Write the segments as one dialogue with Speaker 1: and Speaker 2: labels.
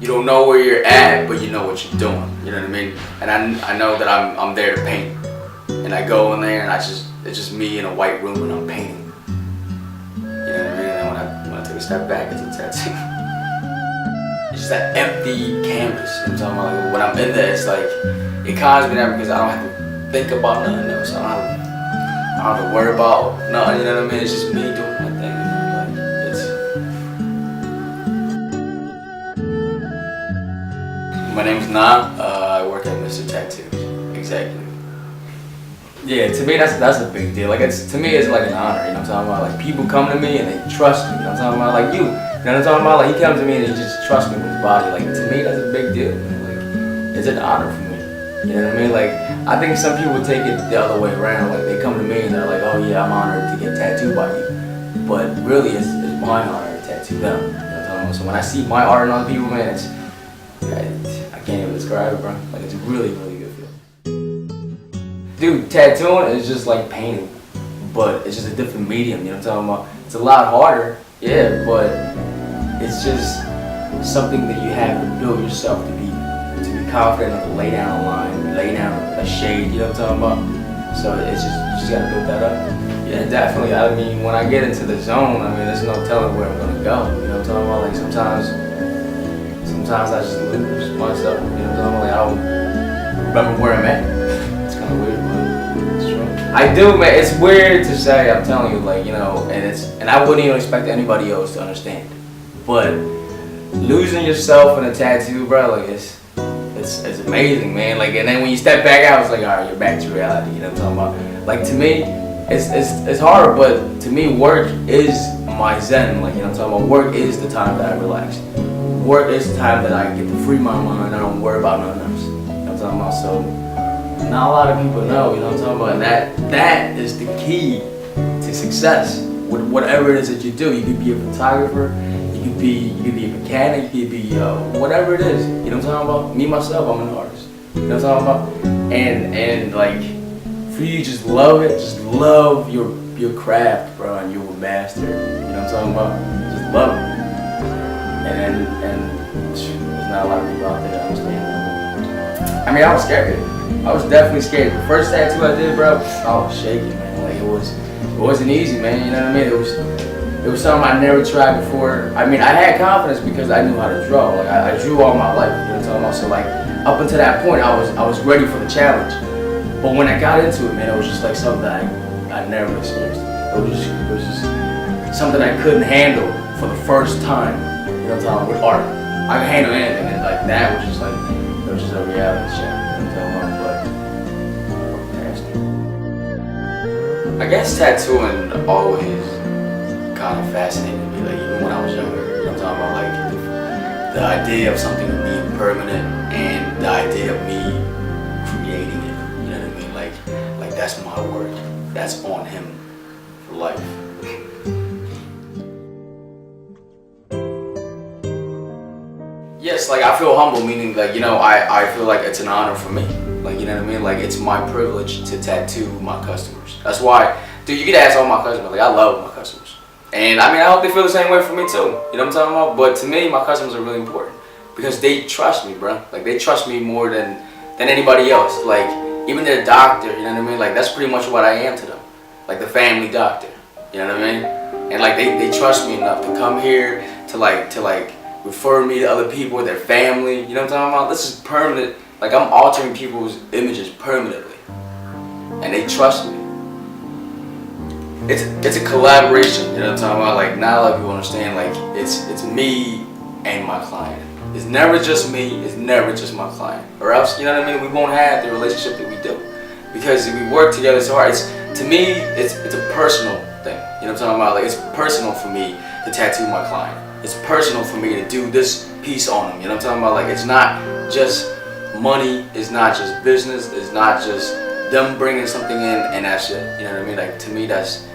Speaker 1: you don't know where you're at, but you know what you're doing. You know what I mean? And I know that I'm there to paint, and I go in there and it's just me in a white room and I'm painting. You know what I mean? And when I take a step back, it's a tattoo. It's just that empty canvas. You know what I'm talking about? Like, when I'm in there, it's like it calms me down because I don't have to think about nothing else. I don't have to worry about nothing. You know what I mean? It's just me doing my thing. Like my name's Nah. I work at Mr. Tattoos. Exactly. Yeah, to me that's a big deal. Like to me it's like an honor, you know what I'm talking about? Like people come to me and they trust me, you know what I'm talking about? Like you know what I'm talking about? Like he comes to me and he just trusts me with his body. Like to me that's a big deal, man. Like it's an honor for me. You know what I mean? Like I think some people take it the other way around. Like they come to me and they're like, oh yeah, I'm honored to get tattooed by you. But really it's my honor to tattoo them. You know what I'm talking about? So when I see my art on other people, man, I can't even describe it, bro. Like it's really, really good feeling. Dude, tattooing is just like painting, but it's just a different medium, you know what I'm talking about? It's a lot harder, yeah, but it's just something that you have to build yourself to be confident enough to lay down a line, lay down a shade, you know what I'm talking about? So it's just, you just gotta build that up. Yeah, definitely. I mean, when I get into the zone, I mean, there's no telling where I'm gonna go, you know what I'm talking about? Like sometimes I just lose myself, you know what I'm talking about? Like I don't remember where I'm at. It's kind of weird, but it's true. I do, man. It's weird to say, I'm telling you, like, you know, and I wouldn't even expect anybody else to understand. But losing yourself in a tattoo, bro, like it's amazing, man. Like, and then when you step back out, it's like, all right, you're back to reality. You know what I'm talking about? Like to me, it's hard, but to me, work is my zen. Like, you know what I'm talking about? Work is the time that I relax. Work is the time that I get to free my mind. I don't worry about nothing else. You know what I'm talking about? So not a lot of people know. You know what I'm talking about? And that is the key to success. With whatever it is that you do, you could be a photographer. You could be a mechanic, you could be whatever it is. You know what I'm talking about? Me myself, I'm an artist. You know what I'm talking about? And like for you just love it, just love your craft, bro, and you're a master. You know what I'm talking about? Just love it. And there's not a lot of people out there that understand that. I mean, I was scared. I was definitely scared. The first tattoo I did, bro, I was shaking, man. Like it wasn't easy, man. You know what I mean? It was something I never tried before. I mean, I had confidence because I knew how to draw. Like I drew all my life, you know what I'm talking about? So like up until that point, I was ready for the challenge. But when I got into it, man, it was just like something that I never experienced. It was just something I couldn't handle for the first time. You know what I'm talking about? With art, I could handle anything, and like that was just like it was just a reality check. You know what I'm talking about? But I guess tattooing always kind of fascinated me, like even when I was younger. You know what I'm talking about? Like the idea of something being permanent and the idea of me creating it. You know what I mean? Like that's my work. That's on him for life. Yes, like I feel humble, meaning like, you know, I feel like it's an honor for me. Like, you know what I mean? Like it's my privilege to tattoo my customers. That's why, dude, you can ask all my customers. Like I love my customers. And I mean, I hope they feel the same way for me too. You know what I'm talking about? But to me, my customers are really important because they trust me, bro. Like they trust me more than anybody else. Like even their doctor, you know what I mean? Like that's pretty much what I am to them. Like the family doctor, you know what I mean? And like they trust me enough to come here to like refer me to other people, their family. You know what I'm talking about? This is permanent. Like I'm altering people's images permanently, and they trust me. It's a collaboration, you know what I'm talking about? Like not a lot of people understand, like it's me and my client. It's never just me, it's never just my client. Or else, you know what I mean, we won't have the relationship that we do. Because we work together so hard. To me, it's a personal thing. You know what I'm talking about? Like it's personal for me to tattoo my client. It's personal for me to do this piece on them. You know what I'm talking about? Like it's not just money, it's not just business, it's not just them bringing something in and that's it. You know what I mean? Like to me, that's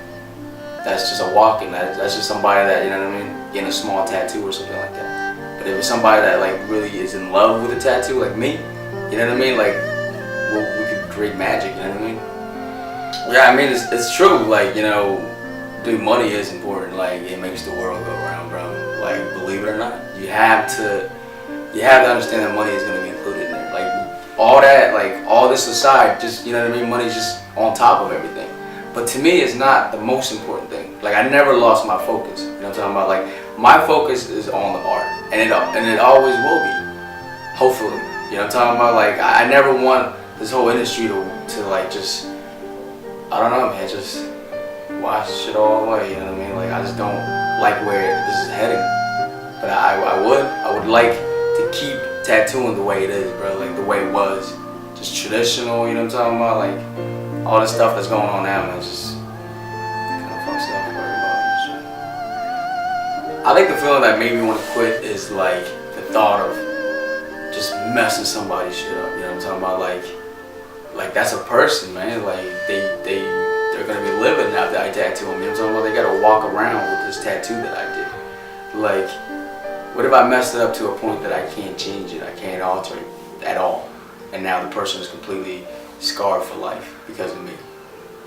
Speaker 1: just a walk-in. That's just somebody that, you know what I mean, getting a small tattoo or something like that. But if it's somebody that like really is in love with a tattoo, like me, you know what I mean? Like we could create magic. You know what I mean? Yeah, I mean it's true. Like, you know, dude, money is important. Like it makes the world go round, bro. Like believe it or not, you have to you have to understand that money is going to be included in there. Like all that, like all this aside, just, you know what I mean, money's just on top of everything. But to me, it's not the most important thing. Like I never lost my focus. You know what I'm talking about? Like my focus is on the art, and it always will be. Hopefully, you know what I'm talking about? Like I never want this whole industry to like just, I don't know, man, just watch shit all the way. You know what I mean? Like I just don't like where this is heading. But I would like to keep tattooing the way it is, bro. Like the way it was, just traditional. You know what I'm talking about? Like all this stuff that's going on now, man, just kind of fucks it up for everybody. I think the feeling that made me want to quit is like the thought of just messing somebody's shit up. You know what I'm talking about? Like that's a person, man. Like they're gonna be living after I tattoo them. You know what I'm talking about? They gotta walk around with this tattoo that I did. Like, what if I messed it up to a point that I can't change it? I can't alter it at all. And now the person is completely scarred for life because of me.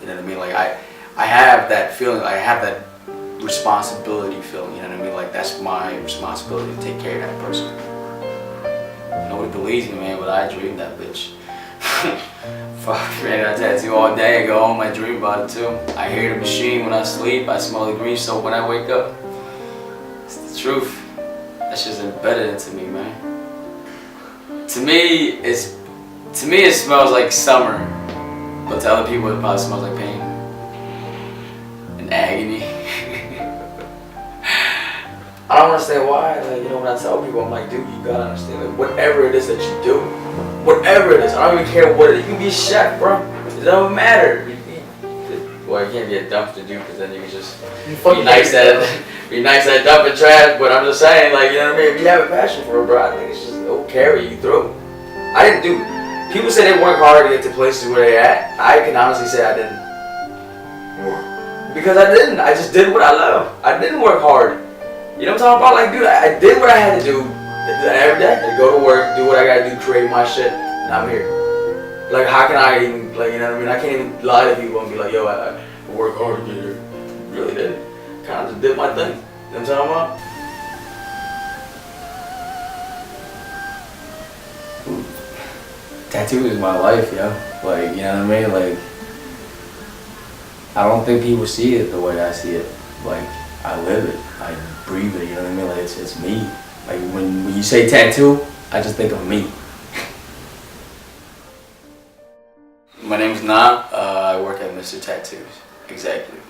Speaker 1: You know what I mean? Like I have that feeling, I have that responsibility feeling, you know what I mean? Like that's my responsibility to take care of that person. Nobody believes me, man, but I dream that bitch. Fuck, man, I tattoo all day, I go home, I dream about it too. I hear the machine when I sleep, I smell the green soap when I wake up. It's the truth. That shit's embedded into me, man. To me, it smells like summer, but to other people, it probably smells like pain and agony. I don't understand why. Like, you know, when I tell people, I'm like, dude, you gotta understand. Like, whatever it is that you do, whatever it is, I don't even care what it is. You can be a chef, bro. It don't matter. Well, you can't be a dumpster dude, because then you can just be nice at dumping trash. But I'm just saying, like, you know what I mean? If you have a passion for it, bro, I think it's just, it'll carry you through. I didn't do. People say they work hard to get to places where they at. I can honestly say I didn't. Because I didn't. I just did what I love. I didn't work hard. You know what I'm talking about? Like, dude, I did what I had to do every day. I go to work, do what I gotta do, create my shit, and I'm here. Like, how can I even, like, you know what I mean? I can't even lie to people and be like, yo, I work hard to get here. Really did. Kind of just did my thing. You know what I'm talking about? Tattoo is my life, yo. Like, you know what I mean? Like, I don't think people see it the way I see it. Like, I live it. I breathe it, you know what I mean? Like, it's me. Like, when you say tattoo, I just think of me. My name's Nha. I work at Mr. Tattoos, executive.